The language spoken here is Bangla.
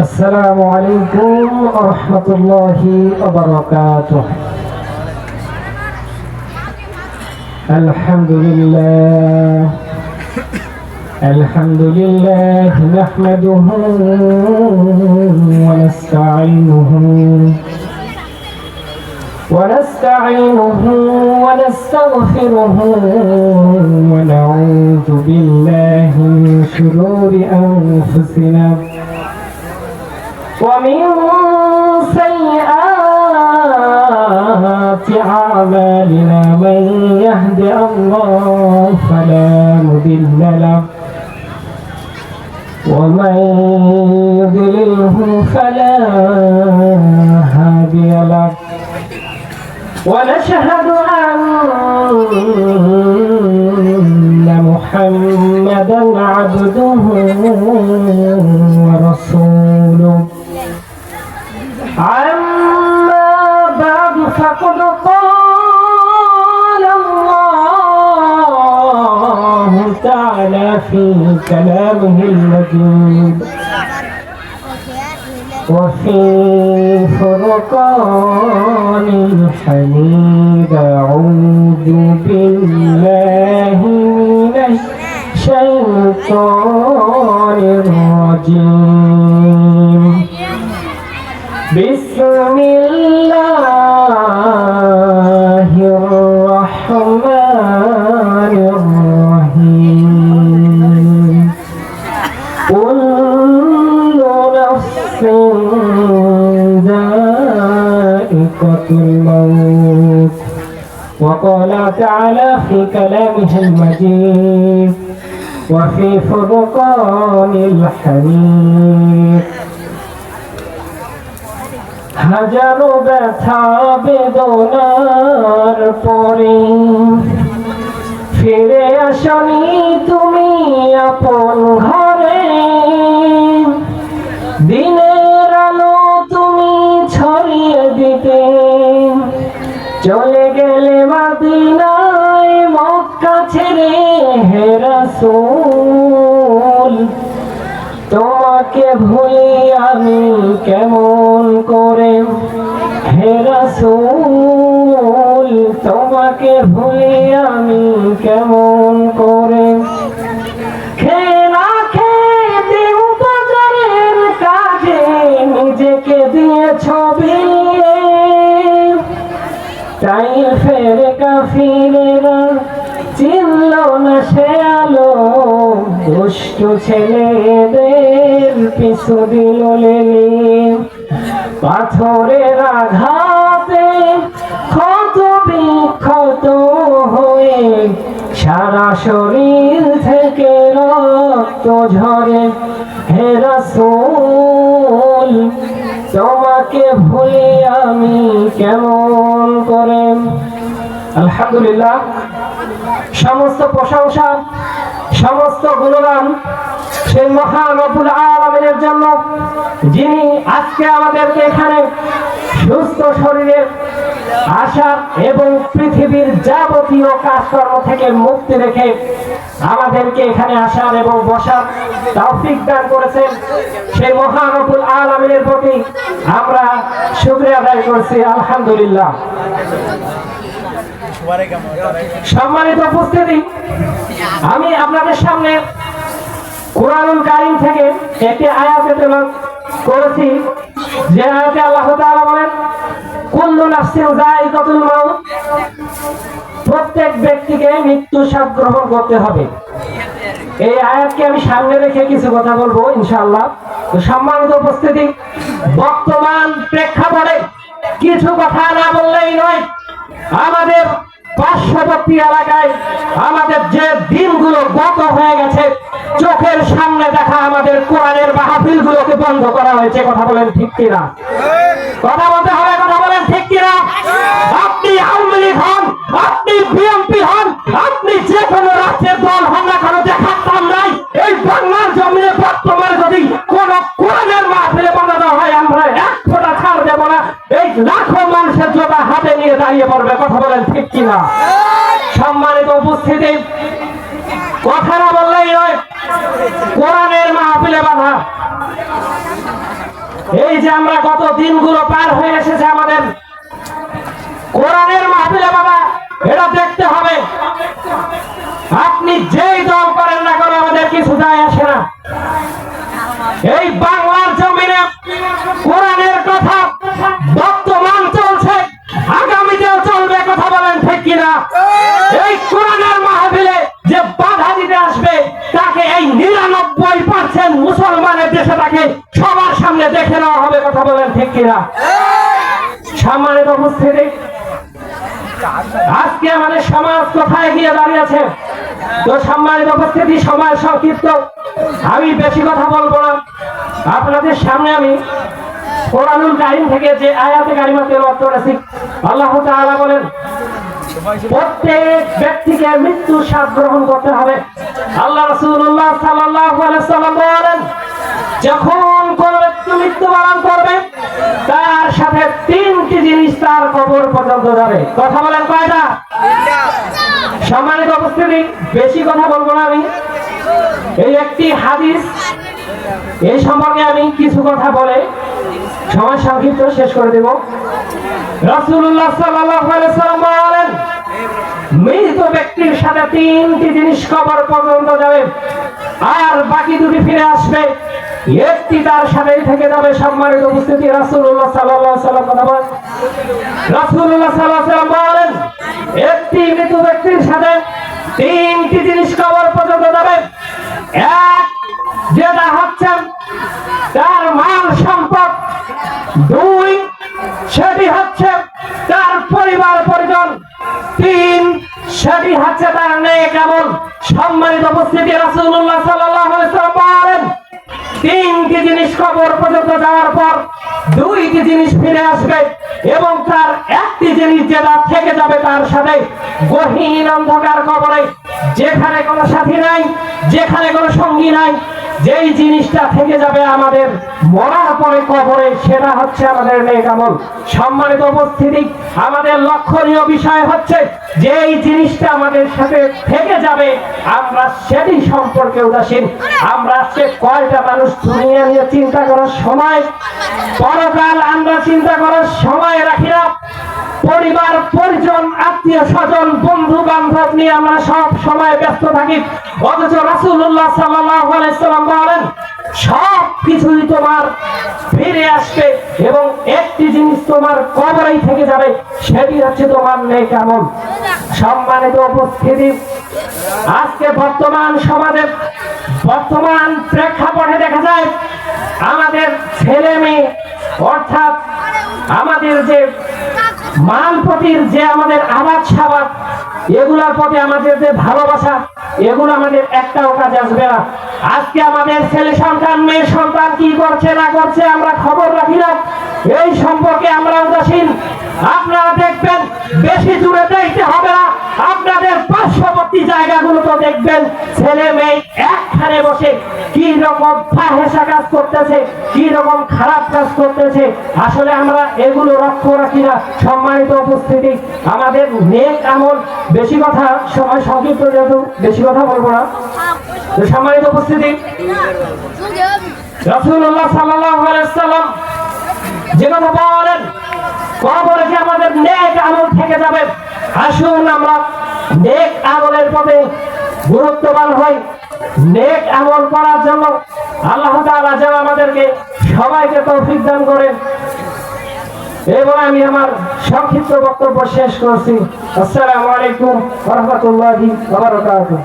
السلام عليكم ورحمة الله وبركاته. الحمد لله نحمده ونستعينه ونستغفره ونعوذ بالله من شرور أنفسنا ومن سيئات أعمالنا. من يهد الله فلا مضل له ومن يضلله فلا هادي له. ونشهد أن محمدا عبده ورسوله. أما بعد فقد قال الله تعالى في كلامه المجيد وفي فرقان الحميد. أعوذ بالله من الشيطان الرجيم. بسم الله الرحمن الرحيم. كل نفس ذائقة الموت. وقال تعالى في كلامه المجيد وفي فرقان الحميد. হাজারো ব্যথা বেদনার পরে ফিরে আসনি তুমি আপন ঘরে। দিনের আলো তুমি ছড়িয়ে দিতে চলে গেলে মদিনায় মক্কা ছেড়ে। হে রাসূল তোমাকে ভুলি আমি কেমন করে। হে রাসূল তোমাকে ভুলি আমি কেমন করে। খেয়ে না খেয়ে দিন বাজারের কাজে নিজেকে দিয়েছ বিলিয়ে। তাই ফেরে কাফিরেরা চিনল না সে আলো। দুষ্ট ছেলেদের পিছু দিল লেলিয়ে। পাথরের আঘাতে ক্ষত বিক্ষত হয়ে সারা শরীর থেকে রক্ত ঝরে। হে রাসূল তোমাকে ভুলি আমি কেমন করে। আলহামদুলিল্লাহ, সমস্ত প্রশংসা সমস্ত গুণগান সেই মহান রব্বুল আলামিনের জন্য, যিনি আজকে আমাদেরকে এখানে সুস্থ শরীরে আসার এবং পৃথিবীর যাবতীয় কাজকর্ম থেকে মুক্তি রেখে আমাদেরকে এখানে আসার এবং বসার তৌফিক দান করেছেন। সেই মহান রব্বুল আলামিনের প্রতি আমরা শুকরিয়া আদায় করছি। আলহামদুলিল্লাহ। সম্মানিত উপস্থিতি, আমি আপনাদের সামনে কুরআনুল কারীম থেকে একটি আয়াত তেলাওয়াত করেছি, যে আয়াতে আল্লাহ তাআলা বলেন কুল্লু নাফসিন যায়িকাতুল মাউত। প্রত্যেক ব্যক্তিকে মৃত্যু স্বাদ গ্রহণ করতে হবে। এই আয়াতকে আমি সামনে রেখে কিছু কথা বলবো ইনশাআল্লাহ। তো সম্মানিত উপস্থিতি, বর্তমান প্রেক্ষাপটে কিছু কথা না বললেই নয়। আমাদের পার্শ্ববর্তী এলাকায় আমাদের যে দিনগুলো গত হয়ে গেছে, চোখের সামনে দেখা আমাদের কোরআনের মাহফিল গুলোকে বন্ধ করা হয়েছে। কথা বলেন ঠিক কিনা? কথা বলতে হবে, কথা বলেন ঠিক কিনা? আপনি আওয়ামী লীগ হন, আপনি বিএনপি হন, আপনি যে কোনো রাষ্ট্রের দল হন না কেন, দেখাতাম নাই এই বাংলার জমিনে বর্তমানে যদি কোন কোরআনের মাহফিলে বানানো হয়, আমরা এক ফোঁটা ছাড় দেব না। এই লাখো মানুষের জোড়া হাতে নিয়ে দাঁড়িয়ে পড়বে। কথা বলেন ঠিক কিনা? সম্মানিত উপস্থিতি, কথা না বললেই নয়, কোরআনের মাহফিলে বাধা। এই যে আমরা গত দিনগুলো পার হয়ে এসেছে আমাদের কোরআনের মাহফিলে বাবা, এটা দেখতে হবে। আপনি যেই দল করেন না কেন আমাদের কিছু যায় আসে না। এই বাংলার জমিনে কোরআনের কথা বর্তমান চলছে, আগামীতেও চলবে, কথা বলেন ঠিক কিনা? এই কোরআনের মাহফিলে যে বাধা দিতে আসবে তাকে এই 99% মুসলমানের দেশে তাকে সবার সামনে দেখে নেওয়া হবে, কথা বলেন ঠিক কিনা? সম্মানিত উপস্থিতি, আজকে আমাদের সমাজ কোথায় গিয়ে দাঁড়িয়েছে? তো সম্মানিত উপস্থিতি, সময় সংক্ষিপ্ত, আমি বেশি কথা বলবো না। আপনাদের সামনে আমি কোরআনুল কারীম থেকে যে আয়াতে কারিমা তেলাওয়াত করেছি, আল্লাহ তাআলা বলেন প্রত্যেক ব্যক্তিকে মৃত্যুর স্বাদ গ্রহণ করতে হবে। আল্লাহ রাসূলুল্লাহ সাল্লাল্লাহু আলাইহি ওয়াসাল্লাম বলেন, যখন কোন ব্যক্তি মৃত্যুবরণ করবে তার সাথে 3টি জিনিস তার কবর পর্যন্ত যাবে। কথা বলেন কয়টা? সম্মানিত উপস্থিতি, বেশি কথা বলবো না আমি। এই একটি হাদিস, এই সম্পর্কে আমি কিছু কথা বলে সময় সংক্ষিপ্ত শেষ করে দেব। রাসূলুল্লাহ সাল্লাল্লাহু আলাইহি ওয়াসাল্লাম বলেন, মৃত ব্যক্তির সাথে 3টি জিনিস কবর পর্যন্ত যাবে, আর বাকি 2টি ফিরে আসবে, একটি তার সাথেই থেকে যাবে। সম্মানিত উপস্থিতি, রাসূলুল্লাহ সাল্লাল্লাহু আলাইহি ওয়াসাল্লাম কথা বলেন, রাসূলুল্লাহ সাল্লাল্লাহু আলাইহি ওয়াসাল্লাম বলেন, একটি মৃত ব্যক্তির সাথে 3টি জিনিস কবর পর্যন্ত যাবে। এক, যেটা হচ্ছে তার মাল সম্পদ। 2, সেটি হচ্ছে তার পরিবার পরিজন। 3, সেটি হচ্ছে তার নেক আমল। সম্মানিত উপস্থিতি, রাসূলুল্লাহ সাল্লাল্লাহু আলাইহি ওয়াসাল্লাম বলেন, 3টি জিনিস কবর পর্যন্ত যাওয়ার পর 2টি জিনিস ফিরে আসবে, এবং তার একটি জিনিস যেটা থেকে যাবে তার সাথে গহীন অন্ধকার কবরে, যেখানে কোনো সাথী নাই, যেখানে কোনো সঙ্গী নাই, যেই জিনিসটা থেকে যাবে আমাদের মরার পরে কবরে, সেটা হচ্ছে আমাদের নেক আমল। সম্মানিত উপস্থিতি, আমাদের লক্ষণীয় বিষয় হচ্ছে যে এই জিনিসটা আমাদের সাথে থেকে যাবে, আমরা সেটি সম্পর্কে উদাসীন। আমরা আজকে কয়টা মানুষ দুনিয়া নিয়ে চিন্তা করার সময়, পরকাল আমরা চিন্তা করার সময় রাখি না। পরিবার পরিজন, আত্মীয় স্বজন, বন্ধু বান্ধব নিয়ে আমরা সব সময় ব্যস্ত থাকি, অথচ রাসূলুল্লাহ সাল্লাল্লাহু আলাইহি ওয়াসাল্লাম বলেন, সব কিছুই তোমার ফিরে আসবে এবং একটি জিনিস তোমার কবরেই থেকে যাবে, সেটি হচ্ছে তোমার নেক আমল। সম্মানিত উপস্থিতি, আজকে বর্তমান সমাজে, বর্তমান প্রেক্ষাপটে দেখা যায় আমাদের ছেলে মেয়ে, অর্থাৎ আমাদের যে মানপতির যে আমাদের আবাদ সাবাদ, এগুলোর প্রতি আমাদের যে ভালোবাসা, এগুলো আমাদের একটাও কাজে আসবে না। আজকে আমাদের ছেলে সন্তান, মেয়ে সন্তান কি করছে না করছে আমরা খবর রাখি না, এই সম্পর্কে আমরা উদাসীন। আপনারা দেখবেন, বেশি দূরে দেখতে হবে না, আপনাদের পার্শ্ববর্তী জায়গাগুলো তো দেখবেন ছেলে মেয়ে একখানে বসে কি রকম ফাহেসা কাজ করতেছে, কি রকম খারাপ কাজ করতেছে। আসলে আমরা এগুলো লক্ষ্য রাখি না। সম্মানিত উপস্থিতি, আমাদের নেক আমল, বেশি কথা, সময় সংক্ষিপ্ত যেহেতু বেশি কথা বলবো না। সম্মানিত উপস্থিতি, রাসূলুল্লাহ সাল্লাল্লাহু আলাইহি ওয়াসাল্লাম যে কথা বলেন, কবরে যে আমাদের নেক আমল থেকে যাবে, আসুন আমরা নেক আমলের পথে গুরুত্ববান হই। নেক আমল করার জন্য আল্লাহ তাআলা যেন আমাদেরকে সবাইকে তৌফিক দান করেন। এবার আমি আমার সংক্ষিপ্ত বক্তব্য শেষ করছি। আসসালামু আলাইকুম ওয়া রাহমাতুল্লাহি ওয়া বারাকাতুহু।